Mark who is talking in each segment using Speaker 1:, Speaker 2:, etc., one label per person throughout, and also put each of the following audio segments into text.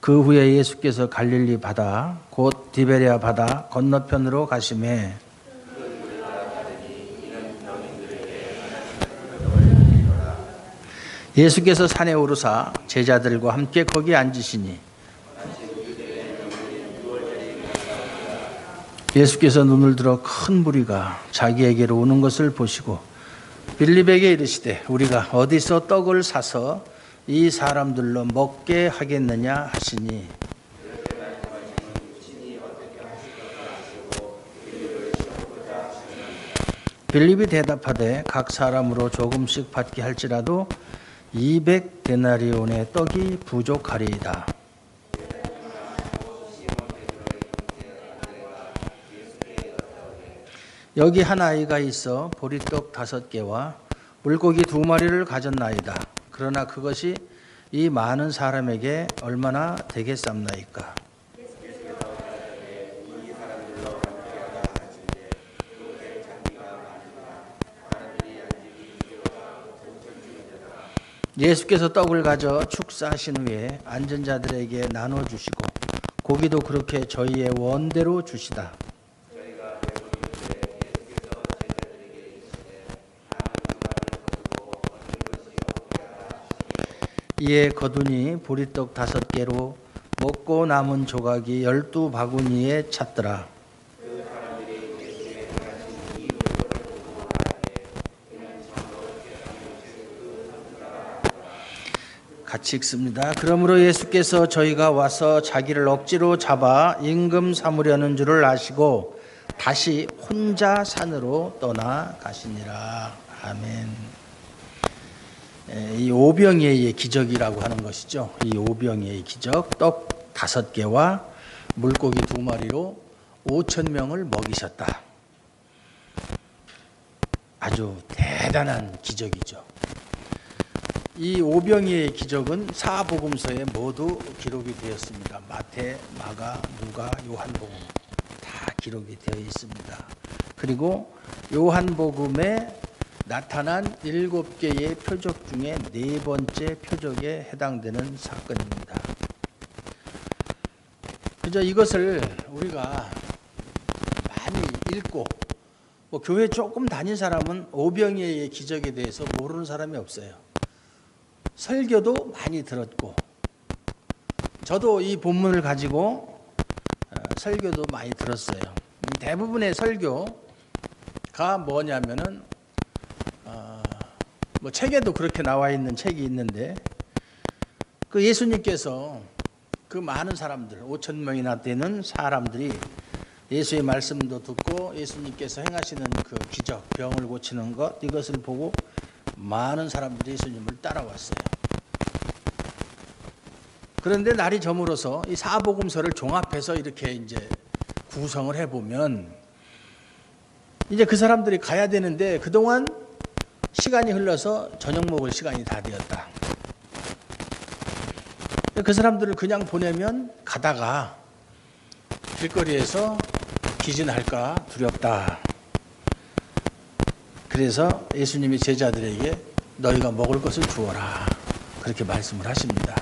Speaker 1: 그 후에 예수께서 갈릴리 바다 곧 디베랴 바다 건너편으로 가시매 예수께서 산에 오르사 제자들과 함께 거기 앉으시니 예수께서 눈을 들어 큰 무리가 자기에게로 오는 것을 보시고 빌립에게 이르시되 우리가 어디서 떡을 사서 이 사람들로 먹게 하겠느냐 하시니 빌립이 대답하되 각 사람으로 조금씩 받게 할지라도 200데나리온의 떡이 부족하리이다. 여기 한 아이가 있어 보리떡 5개와 물고기 2마리를 가졌나이다. 그러나 그것이 이 많은 사람에게 얼마나 되겠삼나이까. 예수께서 떡을 가져 축사하신 후에 앉은 자들에게 나눠주시고 고기도 그렇게 저희의 원대로 주시다. 이에 거두니 보리떡 5개로 먹고 남은 조각이 12바구니에 찼더라. 같이 읽습니다. 그러므로 예수께서 저희가 와서 자기를 억지로 잡아 임금 삼으려는 줄을 아시고 다시 혼자 산으로 떠나가시니라. 아멘. 이 오병이의 기적이라고 하는 것이죠. 이 오병이의 기적, 떡 5개와 물고기 2마리로 5,000명을 먹이셨다. 아주 대단한 기적이죠. 이 오병이의 기적은 사복음서에 모두 기록이 되었습니다. 마태, 마가, 누가, 요한복음 다 기록이 되어 있습니다. 그리고 요한복음에 나타난 7개의 표적 중에 4번째 표적에 해당되는 사건입니다. 그저 이것을 우리가 많이 읽고 교회 조금 다닌 사람은 오병이의 기적에 대해서 모르는 사람이 없어요. 설교도 많이 들었고 저도 이 본문을 가지고 설교도 많이 들었어요. 대부분의 설교가 뭐냐면은 책에도 그렇게 나와 있는 책이 있는데 그 예수님께서 그 많은 사람들 5,000명이나 되는 사람들이 예수의 말씀도 듣고 예수님께서 행하시는 그 기적, 병을 고치는 것 이것을 보고 많은 사람들이 예수님을 따라왔어요. 그런데 날이 저물어서 이 사복음서를 종합해서 이렇게 이제 구성을 해보면 이제 그 사람들이 가야 되는데 그동안 시간이 흘러서 저녁 먹을 시간이 다 되었다. 그 사람들을 그냥 보내면 가다가 길거리에서 기진할까 두렵다. 그래서 예수님이 제자들에게 너희가 먹을 것을 주어라. 그렇게 말씀을 하십니다.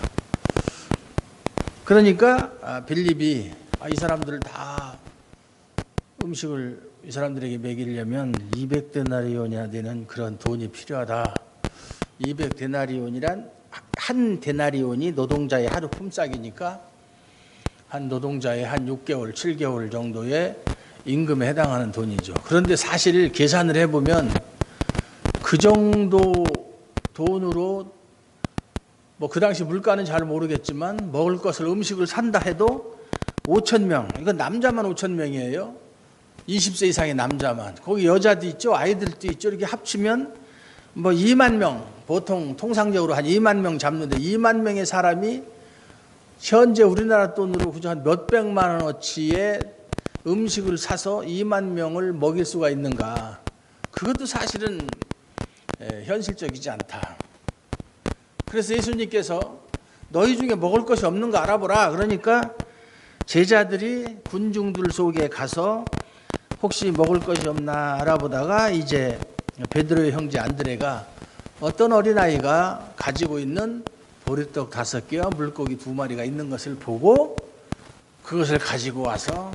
Speaker 1: 그러니까 빌립이 이 사람들을 다 음식을 이 사람들에게 먹이려면 200데나리온이나 되는 그런 돈이 필요하다. 200데나리온이란 한 데나리온이 노동자의 하루 품삯이니까 한 노동자의 한 6개월, 7개월 정도의 임금에 해당하는 돈이죠. 그런데 사실 계산을 해보면 그 정도 돈으로 그 당시 물가는 잘 모르겠지만 먹을 것을 음식을 산다 해도 5,000명, 이건 남자만 5,000명이에요. 20세 이상의 남자만. 거기 여자도 있죠. 아이들도 있죠. 이렇게 합치면 2만 명, 보통 통상적으로 한 2만 명 잡는데 2만 명의 사람이 현재 우리나라 돈으로 그저 한 몇백만 원어치의 음식을 사서 2만 명을 먹일 수가 있는가. 그것도 사실은 현실적이지 않다. 그래서 예수님께서 너희 중에 먹을 것이 없는 거 알아보라. 그러니까 제자들이 군중들 속에 가서 혹시 먹을 것이 없나 알아보다가 이제 베드로의 형제 안드레가 어떤 어린아이가 가지고 있는 보리떡 5개와 물고기 2마리가 있는 것을 보고 그것을 가지고 와서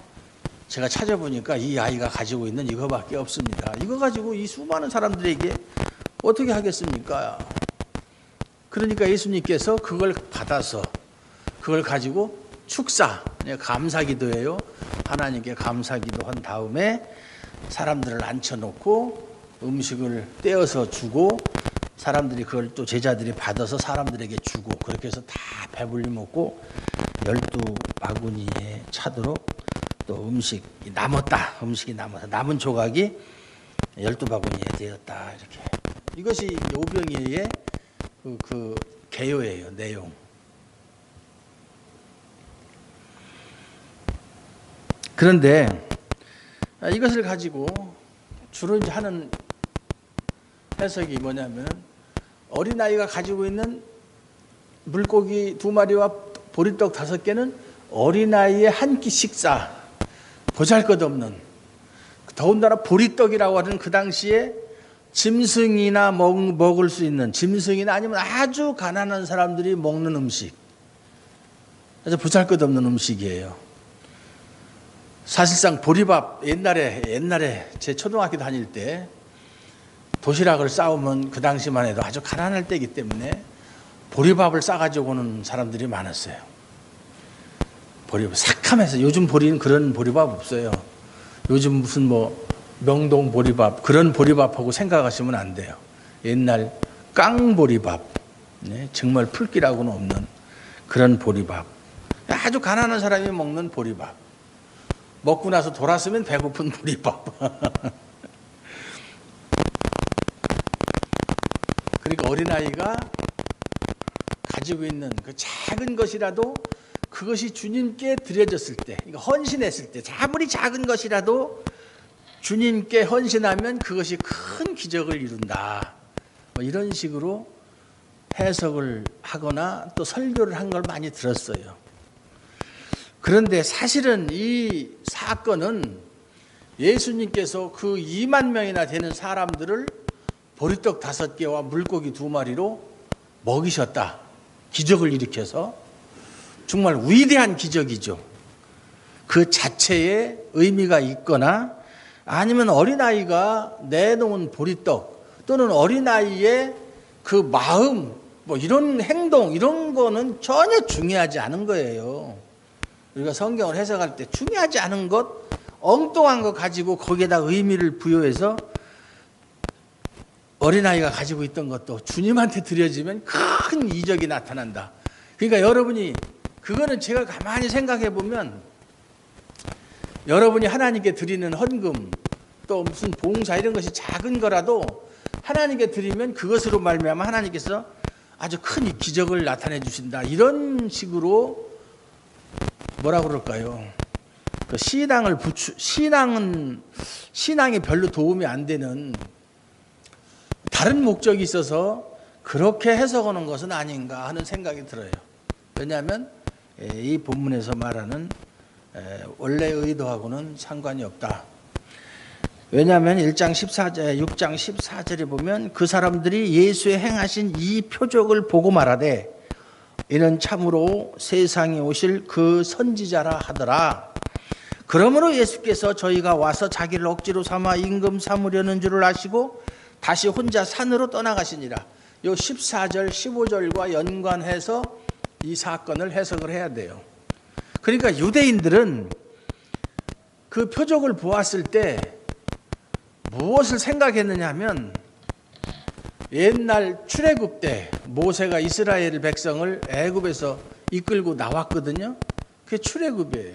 Speaker 1: 제가 찾아보니까 이 아이가 가지고 있는 이거밖에 없습니다. 이거 가지고 이 수많은 사람들에게 어떻게 하겠습니까? 그러니까 예수님께서 그걸 받아서 그걸 가지고 축사, 감사기도예요. 하나님께 감사기도 한 다음에 사람들을 앉혀놓고 음식을 떼어서 주고 사람들이 그걸 또 제자들이 받아서 사람들에게 주고 그렇게 해서 다 배불리 먹고 12바구니에 차도록 또 음식이 남았다. 남은 조각이 12바구니에 되었다. 이렇게. 이것이 오병이어의 그 개요예요. 내용. 그런데 이것을 가지고 주로 이제 하는 해석이 뭐냐면 어린아이가 가지고 있는 물고기 2마리와 보리떡 5개는 어린아이의 한 끼 식사, 보잘것없는, 더군다나 보리떡이라고 하는 그 당시에 짐승이나 먹을 수 있는, 짐승이나 아니면 아주 가난한 사람들이 먹는 음식, 아주 보잘것없는 음식이에요. 사실상 보리밥, 옛날에 제 초등학교 다닐 때 도시락을 싸우면 그 당시만 해도 아주 가난할 때이기 때문에 보리밥을 싸가지고 오는 사람들이 많았어요. 보리밥 삭함해서, 요즘 보리는 그런 보리밥 없어요. 요즘 무슨 뭐 명동 보리밥, 그런 보리밥하고 생각하시면 안 돼요. 옛날 깡보리밥, 정말 풀기라고는 없는 그런 보리밥, 아주 가난한 사람이 먹는 보리밥, 먹고 나서 돌았으면 배고픈 보리밥. 그러니까 어린아이가 가지고 있는 그 작은 것이라도 그것이 주님께 드려졌을 때, 헌신했을 때, 아무리 작은 것이라도 주님께 헌신하면 그것이 큰 기적을 이룬다. 뭐 이런 식으로 해석을 하거나 또 설교를 한 걸 많이 들었어요. 그런데 사실은 이 사건은 예수님께서 그 2만 명이나 되는 사람들을 보리떡 5개와 물고기 2마리로 먹이셨다. 기적을 일으켜서 정말 위대한 기적이죠. 그 자체에 의미가 있거나 아니면 어린아이가 내놓은 보리떡 또는 어린아이의 그 마음, 뭐 이런 행동, 이런 거는 전혀 중요하지 않은 거예요. 우리가 성경을 해석할 때 중요하지 않은 것, 엉뚱한 거 가지고 거기에다 의미를 부여해서 어린아이가 가지고 있던 것도 주님한테 드려지면 큰 이적이 나타난다. 그러니까 여러분이, 그거는 제가 가만히 생각해 보면 여러분이 하나님께 드리는 헌금 또 무슨 봉사 이런 것이 작은 거라도 하나님께 드리면 그것으로 말미암아 하나님께서 아주 큰 기적을 나타내 주신다. 이런 식으로 뭐라 그럴까요? 그 신앙이 별로 도움이 안 되는 다른 목적이 있어서 그렇게 해석하는 것은 아닌가 하는 생각이 들어요. 왜냐하면 이 본문에서 말하는 원래 의도하고는 상관이 없다. 왜냐하면 6장 14절에 보면 그 사람들이 예수의 행하신 이 표적을 보고 말하되 이는 참으로 세상에 오실 그 선지자라 하더라. 그러므로 예수께서 저희가 와서 자기를 억지로 삼아 임금 삼으려는 줄을 아시고 다시 혼자 산으로 떠나가시니라. 요 14절 15절과 연관해서 이 사건을 해석을 해야 돼요. 그러니까 유대인들은 그 표적을 보았을 때 무엇을 생각했느냐 하면 옛날 출애굽 때 모세가 이스라엘 백성을 애굽에서 이끌고 나왔거든요. 그게 출애굽이에요.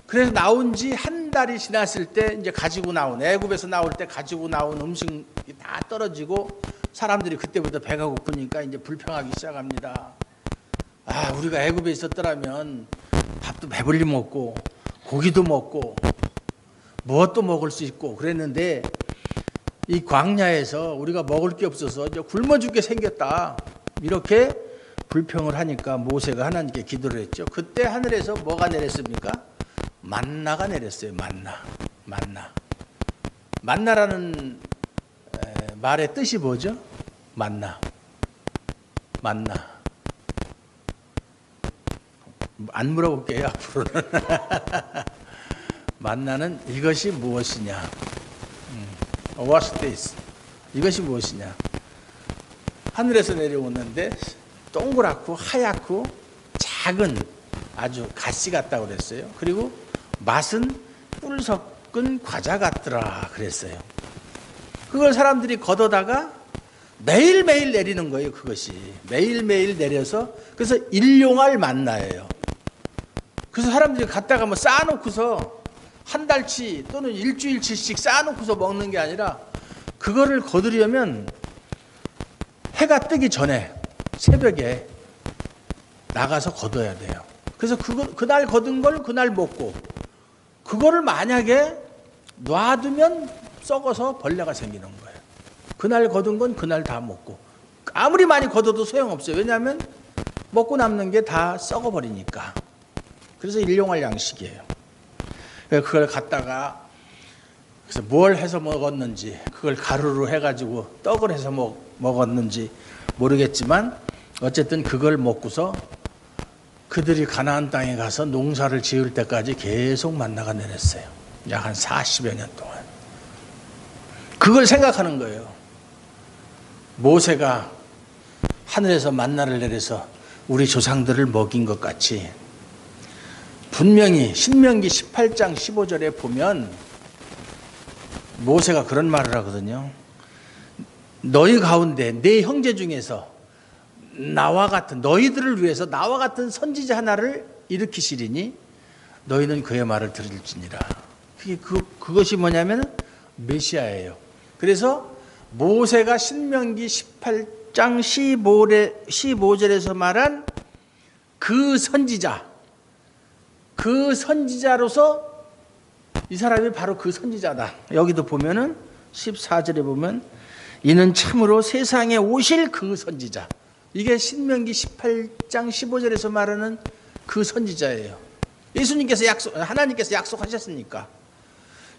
Speaker 1: 그래서 나온 지 한 달이 지났을 때 이제 가지고 나온, 애굽에서 나올 때 가지고 나온 음식이 다 떨어지고 사람들이 그때부터 배가 고프니까 이제 불평하기 시작합니다. 아, 우리가 애굽에 있었더라면 밥도 배불리 먹고 고기도 먹고 무엇도 먹을 수 있고 그랬는데 이 광야에서 우리가 먹을 게 없어서 이제 굶어 죽게 생겼다. 이렇게 불평을 하니까 모세가 하나님께 기도를 했죠. 그때 하늘에서 뭐가 내렸습니까? 만나가 내렸어요. 만나라는 말의 뜻이 뭐죠? 만나. 만나. 안 물어볼게요, 앞으로는. 만나는 이것이 무엇이냐. What's this? 이것이 무엇이냐. 하늘에서 내려오는데 동그랗고 하얗고 작은 아주 가시 같다고 그랬어요. 그리고 맛은 꿀 섞은 과자 같더라 그랬어요. 그걸 사람들이 걷어다가 매일매일 내리는 거예요. 그것이 매일매일 내려서, 그래서 일용할 만나예요. 그래서 사람들이 갖다가 뭐 쌓아놓고서 한 달치 또는 일주일치씩 쌓아놓고서 먹는 게 아니라 그거를 거두려면 해가 뜨기 전에 새벽에 나가서 거둬야 돼요. 그래서 그날 거둔 걸 그날 먹고, 그거를 만약에 놔두면 썩어서 벌레가 생기는 거예요. 그날 거둔 건 그날 다 먹고, 아무리 많이 거둬도 소용없어요. 왜냐하면 먹고 남는 게 다 썩어버리니까. 그래서 일용할 양식이에요. 그걸 갖다가 그래서 뭘 해서 먹었는지, 그걸 가루로 해가지고 떡을 해서 먹었는지 모르겠지만 어쨌든 그걸 먹고서 그들이 가나안 땅에 가서 농사를 지을 때까지 계속 만나가 내렸어요. 약 한 40여 년 동안. 그걸 생각하는 거예요. 모세가 하늘에서 만나를 내려서 우리 조상들을 먹인 것 같이 분명히 신명기 18장 15절에 보면 모세가 그런 말을 하거든요. 너희 가운데 내 형제 중에서 나와 같은, 너희들을 위해서 나와 같은 선지자 하나를 일으키시리니 너희는 그의 말을 들을지니라. 그것이 뭐냐면 메시아예요. 그래서 모세가 신명기 18장 15절에서 말한 그 선지자, 그 선지자로서 이 사람이 바로 그 선지자다. 여기도 보면은 14절에 보면 이는 참으로 세상에 오실 그 선지자. 이게 신명기 18장 15절에서 말하는 그 선지자예요. 예수님께서 하나님께서 약속하셨으니까.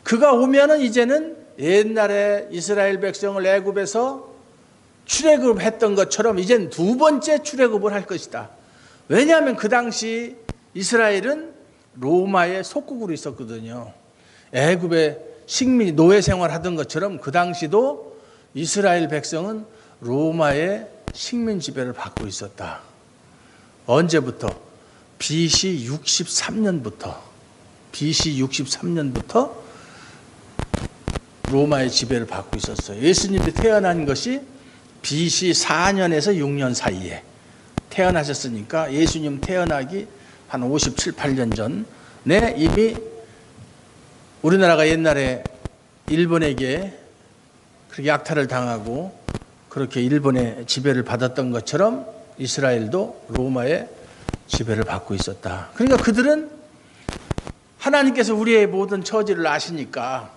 Speaker 1: 그가 오면은 이제는 옛날에 이스라엘 백성을 애굽에서 출애굽했던 것처럼 이젠 두 번째 출애굽을 할 것이다. 왜냐하면 그 당시 이스라엘은 로마의 속국으로 있었거든요. 애굽의 식민이 노예 생활하던 것처럼 그 당시도 이스라엘 백성은 로마의 식민 지배를 받고 있었다. 언제부터? BC 63년부터 로마의 지배를 받고 있었어요. 예수님이 태어난 것이 BC 4년에서 6년 사이에 태어나셨으니까 예수님 태어나기 한 57, 8년 전에 이미 우리나라가 옛날에 일본에게 그렇게 약탈을 당하고 그렇게 일본의 지배를 받았던 것처럼 이스라엘도 로마의 지배를 받고 있었다. 그러니까 그들은 하나님께서 우리의 모든 처지를 아시니까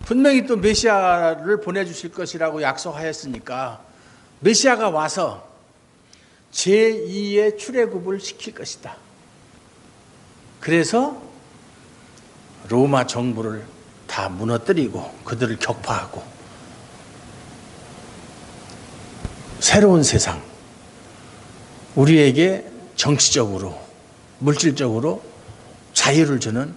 Speaker 1: 분명히 또 메시아를 보내주실 것이라고 약속하였으니까 메시아가 와서 제2의 출애굽을 시킬 것이다. 그래서 로마 정부를 다 무너뜨리고 그들을 격파하고 새로운 세상, 우리에게 정치적으로 물질적으로 자유를 주는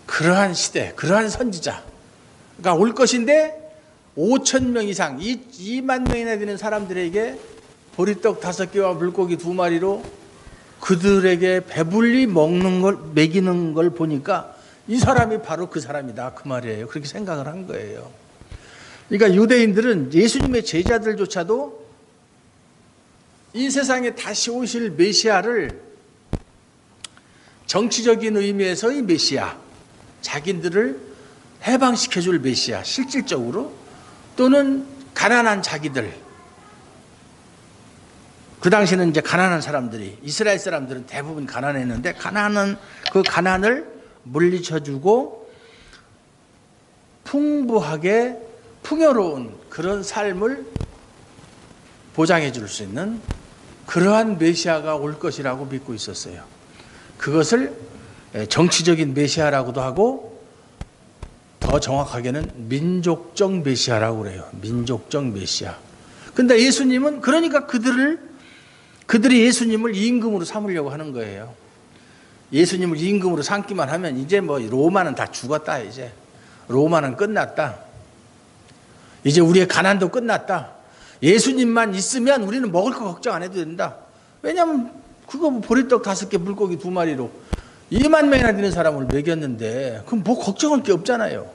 Speaker 1: 그러한 시대, 그러한 선지자가 올 것인데 5천 명 이상, 2만 명이나 되는 사람들에게 보리떡 5개와 물고기 2마리로 그들에게 배불리 먹이는 걸 보니까 이 사람이 바로 그 사람이다, 그 말이에요. 그렇게 생각을 한 거예요. 그러니까 유대인들은 예수님의 제자들조차도 이 세상에 다시 오실 메시아를 정치적인 의미에서의 메시아, 자기들을 해방시켜줄 메시아, 실질적으로, 또는 가난한 자기들, 그 당시에는 이제 가난한 사람들이, 이스라엘 사람들은 대부분 가난했는데 그 가난을 물리쳐주고 풍부하게 풍요로운 그런 삶을 보장해 줄 수 있는 그러한 메시아가 올 것이라고 믿고 있었어요. 그것을 정치적인 메시아라고도 하고 더 정확하게는 민족적 메시아라고 그래요. 민족적 메시아. 근데 예수님은 그러니까 그들을 그들이 예수님을 임금으로 삼으려고 하는 거예요. 예수님을 임금으로 삼기만 하면 이제 뭐 로마는 다 죽었다. 이제 로마는 끝났다. 이제 우리의 가난도 끝났다. 예수님만 있으면 우리는 먹을 거 걱정 안 해도 된다. 왜냐하면 그거 뭐 보리떡 5개 물고기 2마리로 2만 명이나 되는 사람을 먹였는데 그럼 뭐 걱정할 게 없잖아요.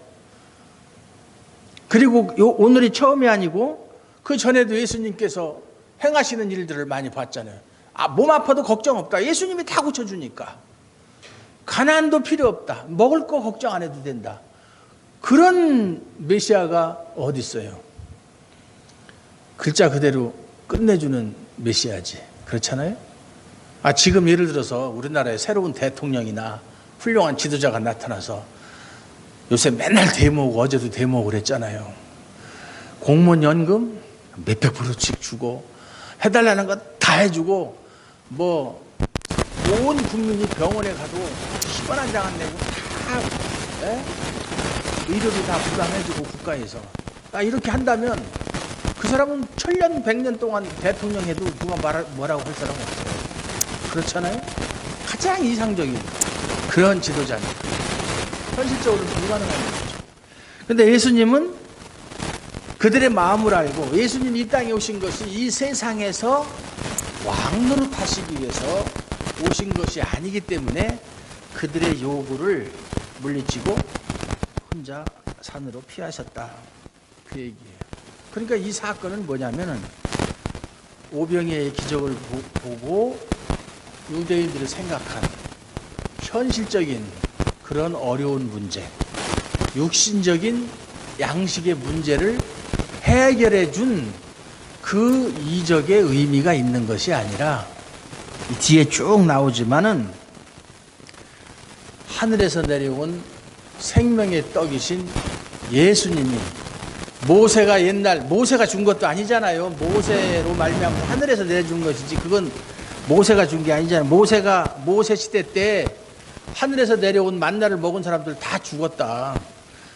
Speaker 1: 그리고 오늘이 처음이 아니고 그 전에도 예수님께서 행하시는 일들을 많이 봤잖아요. 몸 아파도 걱정 없다. 예수님이 다 고쳐주니까. 가난도 필요 없다. 먹을 거 걱정 안 해도 된다. 그런 메시아가 어디 있어요? 글자 그대로 끝내주는 메시아지. 그렇잖아요? 지금 예를 들어서 우리나라에 새로운 대통령이나 훌륭한 지도자가 나타나서 요새 맨날 데모하고 어제도 데모하고 그랬잖아요. 공무원 연금 몇백 프로씩 주고 해달라는 거 다 해주고 뭐 온 국민이 병원에 가도 10원 한 장 안 내고 다 의료비 다 부담해주고 국가에서 이렇게 한다면 그 사람은 천년 백년 동안 대통령 해도 누가 뭐라고 할 사람은 없어요. 그렇잖아요? 가장 이상적인 그런 지도자는 현실적으로는 불가능한 거죠. 그런데 예수님은 그들의 마음을 알고 예수님이 이 땅에 오신 것이 이 세상에서 왕 노릇하시기 위해서 오신 것이 아니기 때문에 그들의 요구를 물리치고 혼자 산으로 피하셨다. 그 얘기예요. 그러니까 이 사건은 뭐냐면은 오병이의 기적을 보고 유대인들이 생각한 현실적인 그런 어려운 문제, 육신적인 양식의 문제를 해결해 준 그 이적의 의미가 있는 것이 아니라 이 뒤에 쭉 나오지만은 하늘에서 내려온 생명의 떡이신 예수님이 모세가 준 것도 아니잖아요. 모세로 말미암아 하늘에서 내려준 것이지 그건 모세가 준 게 아니잖아요. 모세 시대 때 하늘에서 내려온 만나를 먹은 사람들 다 죽었다.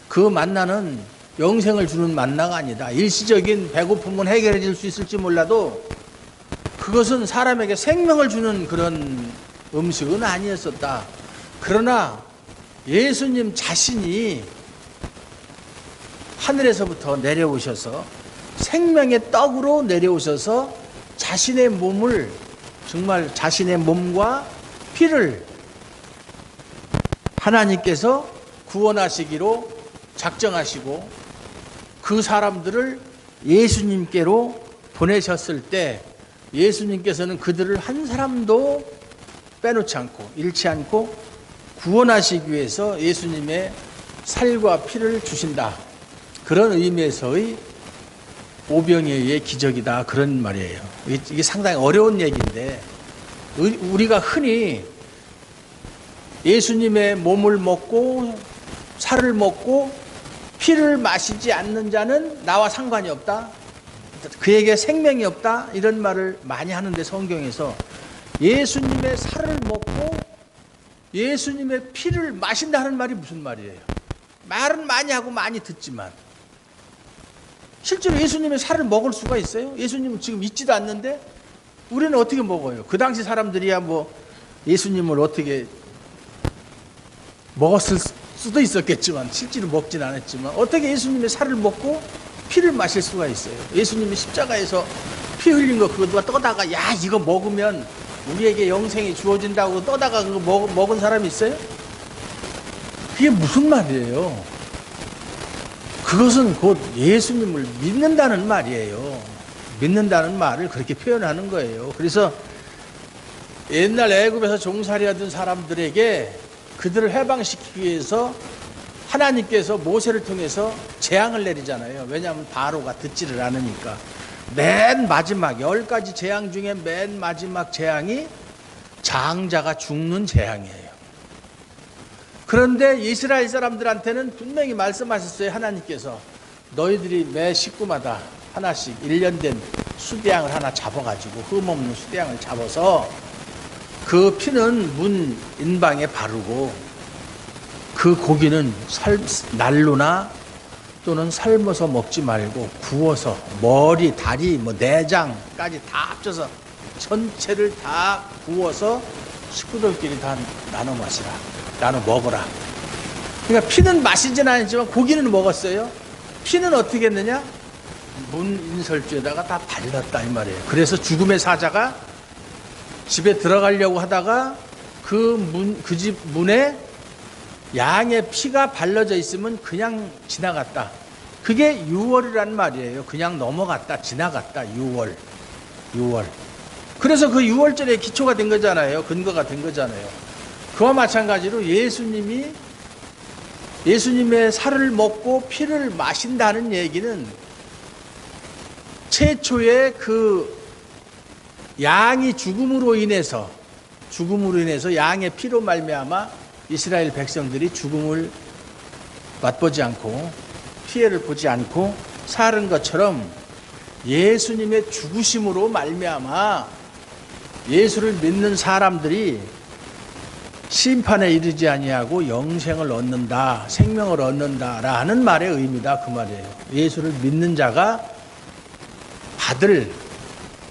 Speaker 1: 그 만나는 영생을 주는 만나가 아니다. 일시적인 배고픔은 해결해 줄 수 있을지 몰라도 그것은 사람에게 생명을 주는 그런 음식은 아니었었다. 그러나 예수님 자신이 하늘에서부터 내려오셔서 생명의 떡으로 내려오셔서 자신의 몸을 정말 자신의 몸과 피를 하나님께서 구원하시기로 작정하시고 그 사람들을 예수님께로 보내셨을 때 예수님께서는 그들을 한 사람도 빼놓지 않고 잃지 않고 구원하시기 위해서 예수님의 살과 피를 주신다. 그런 의미에서의 오병이어의 기적이다. 그런 말이에요. 이게 상당히 어려운 얘기인데 우리가 흔히 예수님의 몸을 먹고 살을 먹고 피를 마시지 않는 자는 나와 상관이 없다. 그에게 생명이 없다. 이런 말을 많이 하는데 성경에서 예수님의 살을 먹고 예수님의 피를 마신다는 말이 무슨 말이에요? 말은 많이 하고 많이 듣지만 실제로 예수님의 살을 먹을 수가 있어요? 예수님은 지금 있지도 않는데 우리는 어떻게 먹어요? 그 당시 사람들이야 뭐 예수님을 어떻게 먹었을 수도 있었겠지만 실제로 먹진 않았지만 어떻게 예수님의 살을 먹고 피를 마실 수가 있어요? 예수님이 십자가에서 피 흘린 거 그거 누가 떠다가 이거 먹으면 우리에게 영생이 주어진다고 떠다가 그거 먹은 사람이 있어요? 그게 무슨 말이에요? 그것은 곧 예수님을 믿는다는 말이에요. 믿는다는 말을 그렇게 표현하는 거예요. 그래서 옛날 애굽에서 종살이하던 사람들에게 그들을 해방시키기 위해서 하나님께서 모세를 통해서 재앙을 내리잖아요. 왜냐하면 바로가 듣지를 않으니까. 맨 마지막 10가지 재앙 중에 맨 마지막 재앙이 장자가 죽는 재앙이에요. 그런데 이스라엘 사람들한테는 분명히 말씀하셨어요. 하나님께서 너희들이 매 식구마다 하나씩 1년 된 수대양을 하나 잡아가지고 흠없는 수대양을 잡아서 그 피는 문 인방에 바르고 그 고기는 난로나 또는 삶아서 먹지 말고 구워서 머리, 다리, 내장까지 다 합쳐서 전체를 다 부어서 식구들끼리 다 나눠 마시라, 나눠 먹어라. 그러니까 피는 마시진 않았지만 고기는 먹었어요. 피는 어떻게 했느냐? 문인설주에다가 다 발랐다 이 말이에요. 그래서 죽음의 사자가 집에 들어가려고 하다가 그 집 문에 양의 피가 발라져 있으면 그냥 지나갔다. 그게 유월이란 말이에요. 그냥 넘어갔다, 지나갔다. 유월. 그래서 그 유월절에 기초가 된 거잖아요. 근거가 된 거잖아요. 그와 마찬가지로 예수님의 살을 먹고 피를 마신다는 얘기는 최초의 그 양이 죽음으로 인해서 양의 피로 말미암아 이스라엘 백성들이 죽음을 맛보지 않고 피해를 보지 않고 사는 것처럼 예수님의 죽으심으로 말미암아 예수를 믿는 사람들이 심판에 이르지 아니하고 영생을 얻는다, 생명을 얻는다라는 말의 의미다 그 말이에요. 예수를 믿는 자가 받을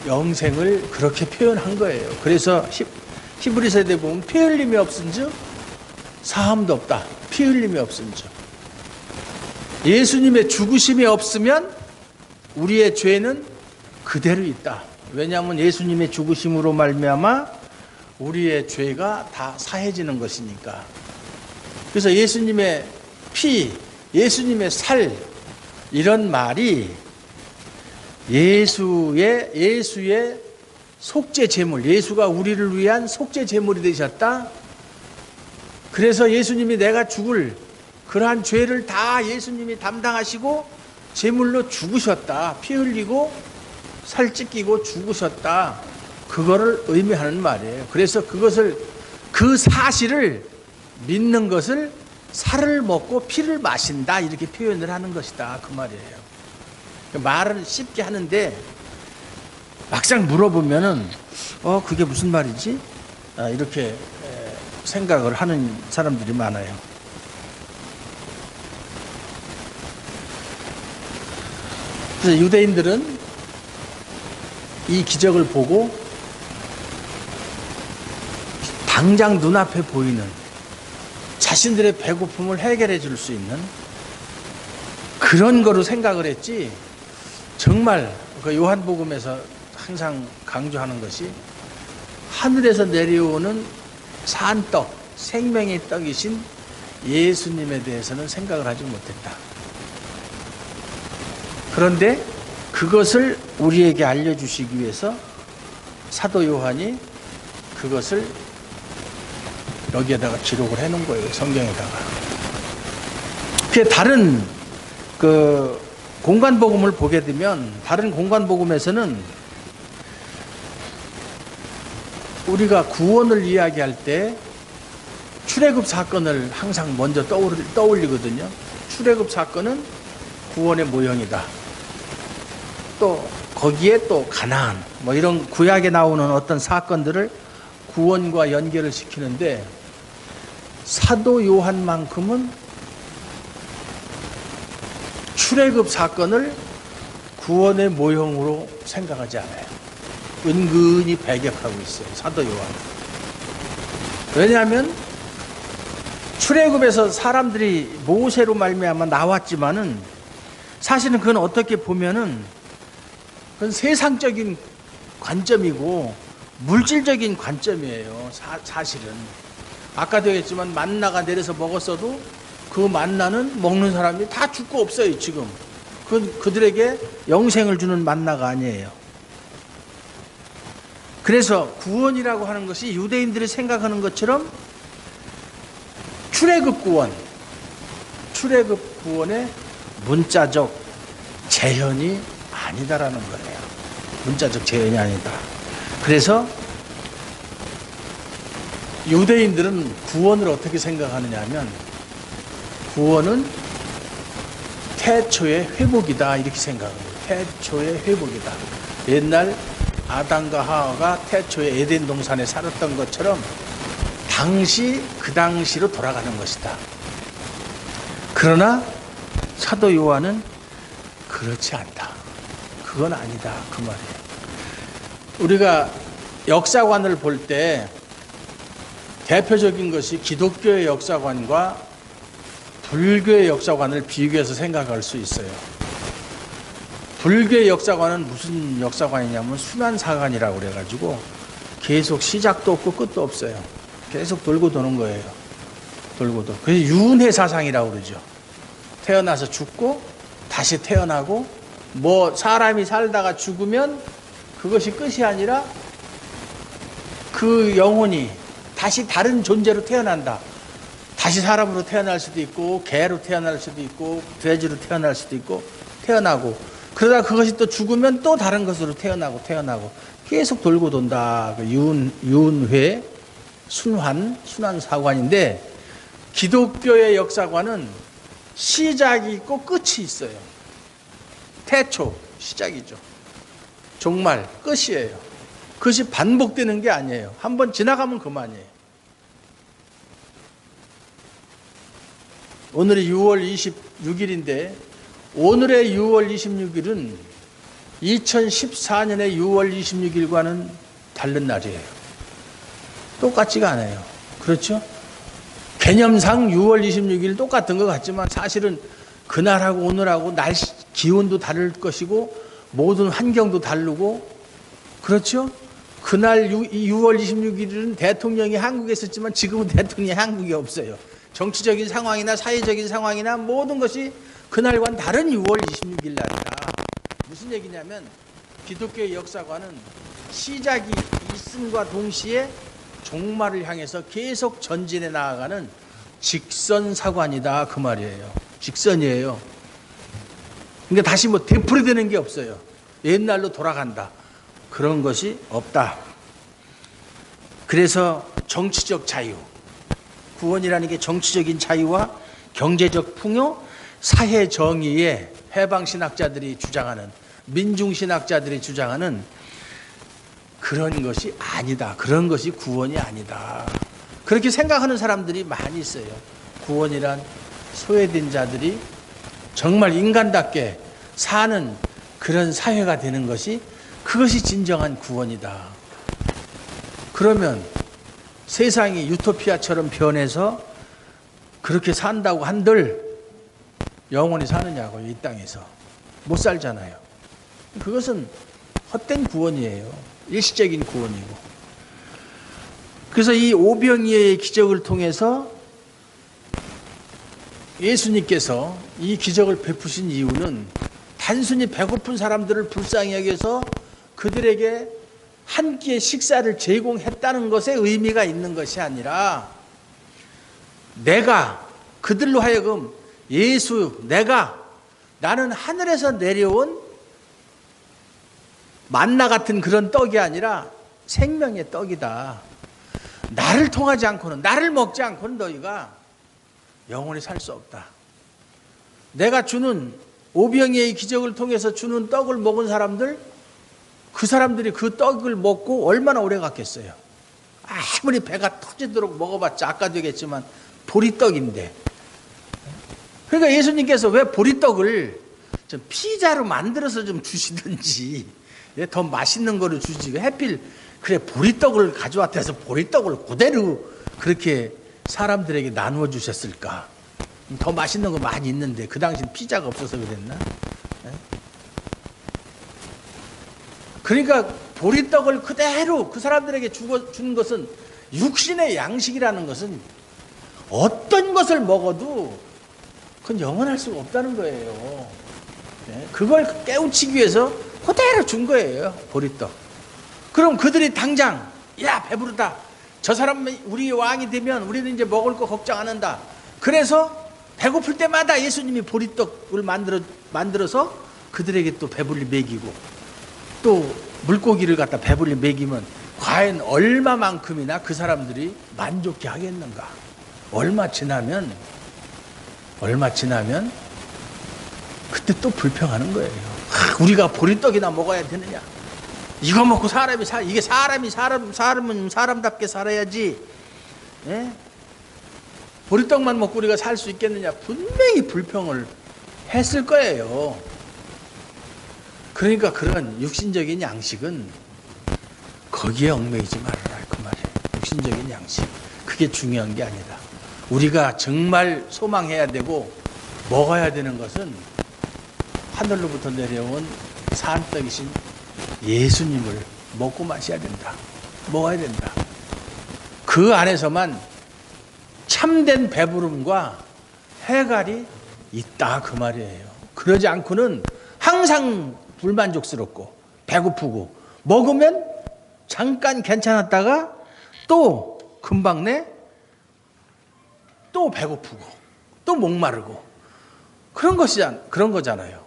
Speaker 1: 영생을 그렇게 표현한 거예요. 그래서 히브리서에 보면 피 흘림이 없은즉 사함도 없다. 피 흘림이 없은즉. 예수님의 죽으심이 없으면 우리의 죄는 그대로 있다. 왜냐하면 예수님의 죽으심으로 말미암아 우리의 죄가 다 사해지는 것이니까. 그래서 예수님의 피, 예수님의 살 이런 말이 예수의 속죄 제물, 예수가 우리를 위한 속죄 제물이 되셨다. 그래서 예수님이 내가 죽을 그러한 죄를 다 예수님이 담당하시고 제물로 죽으셨다. 피 흘리고 살 찢기고 죽으셨다. 그거를 의미하는 말이에요. 그래서 그 사실을 믿는 것을 살을 먹고 피를 마신다 이렇게 표현을 하는 것이다 그 말이에요. 말을 쉽게 하는데 막상 물어보면은 그게 무슨 말이지? 이렇게 생각을 하는 사람들이 많아요. 그래서 유대인들은 이 기적을 보고 당장 눈앞에 보이는 자신들의 배고픔을 해결해 줄 수 있는 그런 거로 생각을 했지, 정말 그 요한복음에서 항상 강조하는 것이 하늘에서 내려오는 산떡, 생명의 떡이신 예수님에 대해서는 생각을 하지 못했다. 그런데 그것을 우리에게 알려주시기 위해서 사도 요한이 그것을 여기에다가 기록을 해놓은 거예요. 성경에다가. 다른 그 공관복음을 보게 되면 다른 공관복음에서는 우리가 구원을 이야기할 때 출애굽 사건을 항상 먼저 떠올리거든요. 출애굽 사건은 구원의 모형이다. 또 거기에 또 가나안 뭐 이런 구약에 나오는 어떤 사건들을 구원과 연결을 시키는데 사도 요한만큼은 출애굽 사건을 구원의 모형으로 생각하지 않아요. 은근히 배격하고 있어요. 사도 요한. 왜냐하면 출애굽에서 사람들이 모세로 말미암아 나왔지만은 사실은 그건 어떻게 보면은 그건 세상적인 관점이고 물질적인 관점이에요. 사실은 아까도 했지만 만나가 내려서 먹었어도 그 만나는 먹는 사람이 다 죽고 없어요. 지금 그들에게 영생을 주는 만나가 아니에요. 그래서 구원이라고 하는 것이 유대인들이 생각하는 것처럼 출애굽 구원의 문자적 재현이 아니다라는 거예요. 문자적 재현이 아니다. 그래서 유대인들은 구원을 어떻게 생각하느냐 하면 구원은 태초의 회복이다 이렇게 생각합니다. 태초의 회복이다. 옛날 아담과 하와가 태초의 에덴 동산에 살았던 것처럼 그 당시로 돌아가는 것이다. 그러나 사도 요한은 그렇지 않다. 그건 아니다 그 말이에요. 우리가 역사관을 볼 때 대표적인 것이 기독교의 역사관과 불교의 역사관을 비교해서 생각할 수 있어요. 불교의 역사관은 무슨 역사관이냐면 순환사관이라고 그래가지고 계속 시작도 없고 끝도 없어요. 계속 돌고 도는 거예요. 돌고 도. 그래서 윤회 사상이라고 그러죠. 태어나서 죽고 다시 태어나고 뭐 사람이 살다가 죽으면 그것이 끝이 아니라 그 영혼이 다시 다른 존재로 태어난다. 다시 사람으로 태어날 수도 있고 개로 태어날 수도 있고 돼지로 태어날 수도 있고 태어나고 그러다 그것이 또 죽으면 또 다른 것으로 태어나고 계속 돌고 돈다. 그 윤회 순환사관인데 기독교의 역사관은 시작이 있고 끝이 있어요. 태초 시작이죠. 종말 끝이에요. 그것이 반복되는 게 아니에요. 한번 지나가면 그만이에요. 오늘이 6월 26일인데 오늘의 6월 26일은 2014년의 6월 26일과는 다른 날이에요. 똑같지가 않아요. 그렇죠? 개념상 6월 26일 똑같은 것 같지만 사실은 그날하고 오늘하고 날씨, 기온도 다를 것이고 모든 환경도 다르고 그렇죠? 그날 6월 26일은 대통령이 한국에 있었지만 지금은 대통령이 한국에 없어요. 정치적인 상황이나 사회적인 상황이나 모든 것이 그날과는 다른 6월 26일 날이다. 무슨 얘기냐면 기독교의 역사관은 시작이 있음과 동시에 종말을 향해서 계속 전진해 나아가는 직선사관이다 그 말이에요. 직선이에요. 그러니까 다시 뭐 되풀이되는 게 없어요. 옛날로 돌아간다. 그런 것이 없다. 그래서 정치적 자유, 구원이라는 게 정치적인 자유와 경제적 풍요, 사회 정의에 해방신학자들이 주장하는, 민중신학자들이 주장하는 그런 것이 아니다. 그런 것이 구원이 아니다. 그렇게 생각하는 사람들이 많이 있어요. 구원이란 소외된 자들이 정말 인간답게 사는 그런 사회가 되는 것이 그것이 진정한 구원이다. 그러면 세상이 유토피아처럼 변해서 그렇게 산다고 한들 영원히 사느냐고요. 이 땅에서 못 살잖아요. 그것은 헛된 구원이에요. 일시적인 구원이고. 그래서 이 오병이어의 기적을 통해서 예수님께서 이 기적을 베푸신 이유는 단순히 배고픈 사람들을 불쌍히 여겨서 그들에게 한 끼의 식사를 제공했다는 것에 의미가 있는 것이 아니라 내가 그들로 하여금 나는 하늘에서 내려온 만나 같은 그런 떡이 아니라 생명의 떡이다. 나를 통하지 않고는, 나를 먹지 않고는 너희가 영원히 살 수 없다. 내가 주는 오병이어의 기적을 통해서 주는 떡을 먹은 사람들, 그 사람들이 그 떡을 먹고 얼마나 오래 갔겠어요. 아무리 배가 터지도록 먹어봤자 아까도 얘기했지만 보리떡인데. 그러니까 예수님께서 왜 보리떡을 좀 피자로 만들어서 좀 주시든지 더 맛있는 거를 주지, 해필 그래 보리떡을 가져왔다 해서 보리떡을 그대로 그렇게 사람들에게 나누어 주셨을까? 더 맛있는 거 많이 있는데 그 당시엔 피자가 없어서 그랬나? 그러니까 보리떡을 그대로 그 사람들에게 주는 것은 육신의 양식이라는 것은 어떤 것을 먹어도 그건 영원할 수가 없다는 거예요. 그걸 깨우치기 위해서 그대로 준 거예요. 보리떡. 그럼 그들이 당장 야 배부르다. 저 사람이 우리 왕이 되면 우리는 이제 먹을 거 걱정 안 한다. 그래서 배고플 때마다 예수님이 보리떡을 만들어서 그들에게 또 배불리 먹이고 또 물고기를 갖다 배불리 먹이면 과연 얼마만큼이나 그 사람들이 만족해 하겠는가. 얼마 지나면 그때 또 불평하는 거예요. 우리가 보리떡이나 먹어야 되느냐. 이거 먹고 이게 사람은 사람답게 살아야지. 예? 보리떡만 먹고 우리가 살 수 있겠느냐. 분명히 불평을 했을 거예요. 그러니까 그런 육신적인 양식은 거기에 얽매이지 말아라 그 말이에요. 육신적인 양식. 그게 중요한 게 아니다. 우리가 정말 소망해야 되고 먹어야 되는 것은 하늘로부터 내려온 산떡이신 예수님을 먹고 마셔야 된다. 먹어야 된다. 그 안에서만 참된 배부름과 해갈이 있다 그 말이에요. 그러지 않고는 항상 불만족스럽고 배고프고 먹으면 잠깐 괜찮았다가 또 금방 또 배고프고 또 목마르고 그런 거잖아요.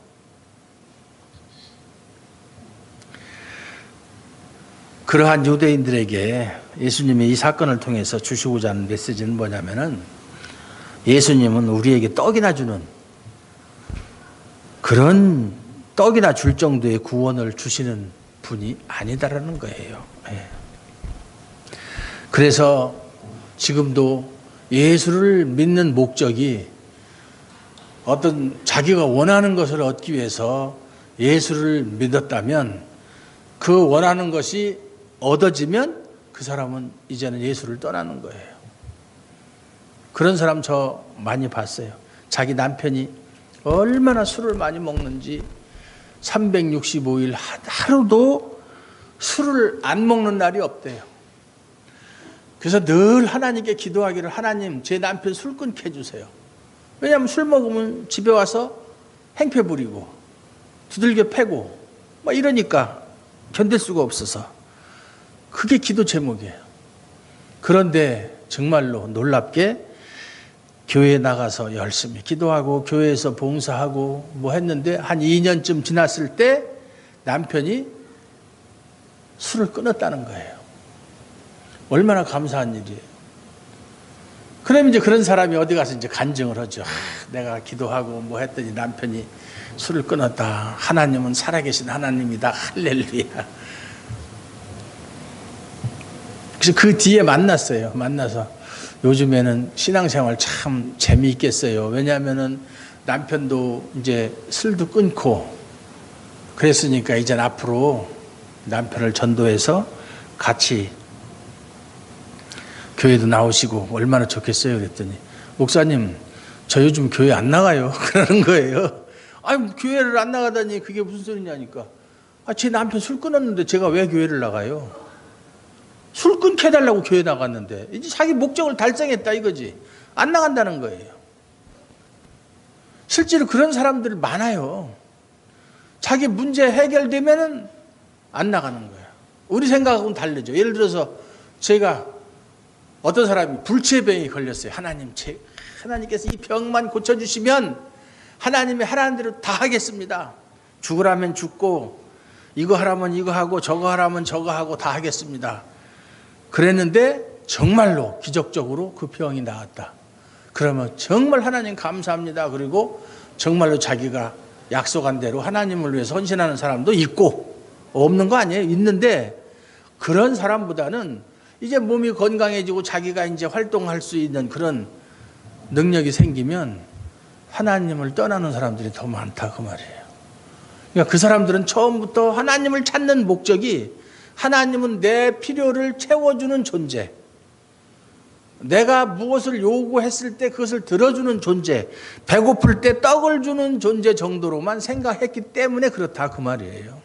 Speaker 1: 그러한 유대인들에게 예수님이 이 사건을 통해서 주시고자 하는 메시지는 뭐냐면은 예수님은 우리에게 떡이나 주는 그런 떡이나 줄 정도의 구원을 주시는 분이 아니다라는 거예요. 그래서 지금도 예수를 믿는 목적이 어떤 자기가 원하는 것을 얻기 위해서 예수를 믿었다면 그 원하는 것이 얻어지면 그 사람은 이제는 예수를 떠나는 거예요. 그런 사람 저 많이 봤어요. 자기 남편이 얼마나 술을 많이 먹는지 365일 하루도 술을 안 먹는 날이 없대요. 그래서 늘 하나님께 기도하기를 하나님 제 남편 술 끊게 해주세요. 왜냐하면 술 먹으면 집에 와서 행패 부리고 두들겨 패고 막 이러니까 견딜 수가 없어서 그게 기도 제목이에요. 그런데 정말로 놀랍게 교회에 나가서 열심히 기도하고 교회에서 봉사하고 뭐 했는데 한 2년쯤 지났을 때 남편이 술을 끊었다는 거예요. 얼마나 감사한 일이에요. 그럼 이제 그런 사람이 어디 가서 이제 간증을 하죠. 내가 기도하고 뭐 했더니 남편이 술을 끊었다. 하나님은 살아계신 하나님이다. 할렐루야. 그래서 그 뒤에 만났어요. 만나서 요즘에는 신앙생활 참 재미있겠어요. 왜냐하면은 남편도 이제 술도 끊고 그랬으니까 이제 앞으로 남편을 전도해서 같이 교회도 나오시고 얼마나 좋겠어요. 그랬더니 목사님 저 요즘 교회 안 나가요. 그러는 거예요. 아니 교회를 안 나가다니 그게 무슨 소리냐니까. 제 남편 술 끊었는데 제가 왜 교회를 나가요? 술 끊게 해달라고 교회 나갔는데 이제 자기 목적을 달성했다 이거지. 안 나간다는 거예요. 실제로 그런 사람들 많아요. 자기 문제 해결되면은 안 나가는 거예요. 우리 생각하고는 다르죠. 예를 들어서 제가 어떤 사람이 불치병에 걸렸어요. 하나님께서 이 병만 고쳐주시면 하나님이 하라는 대로 다 하겠습니다. 죽으라면 죽고 이거 하라면 이거 하고 저거 하라면 저거 하고 다 하겠습니다. 그랬는데 정말로 기적적으로 그 병이 나았다. 그러면 정말 하나님 감사합니다. 그리고 정말로 자기가 약속한 대로 하나님을 위해서 헌신하는 사람도 있고 없는 거 아니에요. 있는데 그런 사람보다는 이제 몸이 건강해지고 자기가 이제 활동할 수 있는 그런 능력이 생기면 하나님을 떠나는 사람들이 더 많다 그 말이에요. 그러니까 그 사람들은 처음부터 하나님을 찾는 목적이 하나님은 내 필요를 채워주는 존재, 내가 무엇을 요구했을 때 그것을 들어주는 존재, 배고플 때 떡을 주는 존재 정도로만 생각했기 때문에 그렇다 그 말이에요.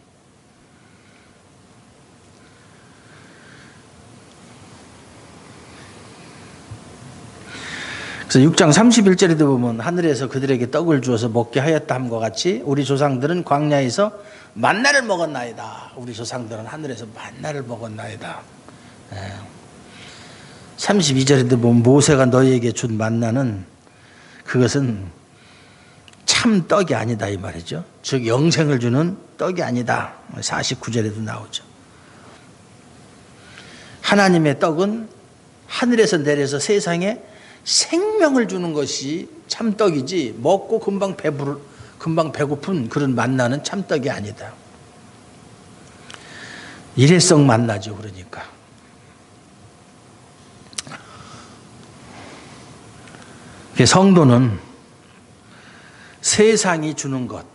Speaker 1: 그래서 6장 31절에도 보면 하늘에서 그들에게 떡을 주어서 먹게 하였다 함과 같이 우리 조상들은 광야에서 만나를 먹었나이다. 우리 조상들은 하늘에서 만나를 먹었나이다. 32절에도 보면 모세가 너희에게 준 만나는 그것은 참 떡이 아니다 이 말이죠. 즉 영생을 주는 떡이 아니다. 49절에도 나오죠. 하나님의 떡은 하늘에서 내려서 세상에 생명을 주는 것이 참떡이지 먹고 금방 배고픈 그런 만나는 참떡이 아니다. 일회성 만나죠. 그러니까 성도는 세상이 주는 것,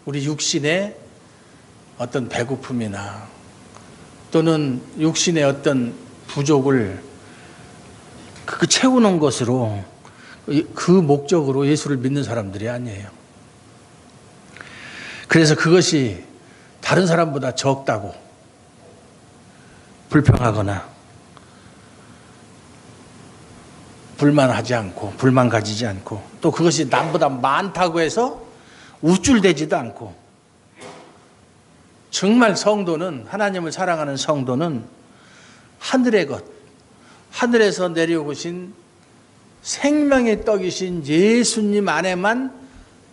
Speaker 1: 우리 육신의 어떤 배고픔이나 또는 육신의 어떤 부족을 채우는 것으로 그 목적으로 예수를 믿는 사람들이 아니에요. 그래서 그것이 다른 사람보다 적다고 불평하거나 불만하지 않고 불만 가지지 않고 또 그것이 남보다 많다고 해서 우쭐대지도 않고 정말 성도는 하나님을 사랑하는 성도는 하늘의 것 하늘에서 내려오신 생명의 떡이신 예수님 안에만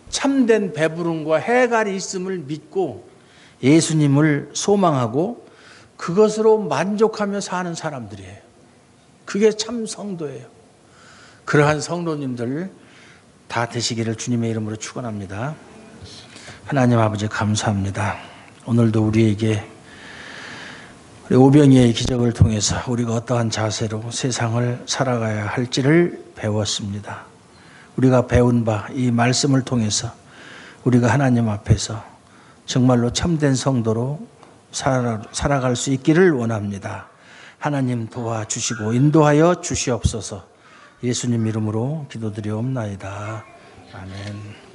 Speaker 1: 참된 배부름과 해갈이 있음을 믿고 예수님을 소망하고 그것으로 만족하며 사는 사람들이에요. 그게 참 성도예요. 그러한 성도님들 다 되시기를 주님의 이름으로 축원합니다. 하나님 아버지 감사합니다. 오늘도 우리에게 우리 오병이의 기적을 통해서 우리가 어떠한 자세로 세상을 살아가야 할지를 배웠습니다. 우리가 배운 바 이 말씀을 통해서 우리가 하나님 앞에서 정말로 참된 성도로 살아갈 수 있기를 원합니다. 하나님 도와주시고 인도하여 주시옵소서. 예수님 이름으로 기도드리옵나이다. 아멘.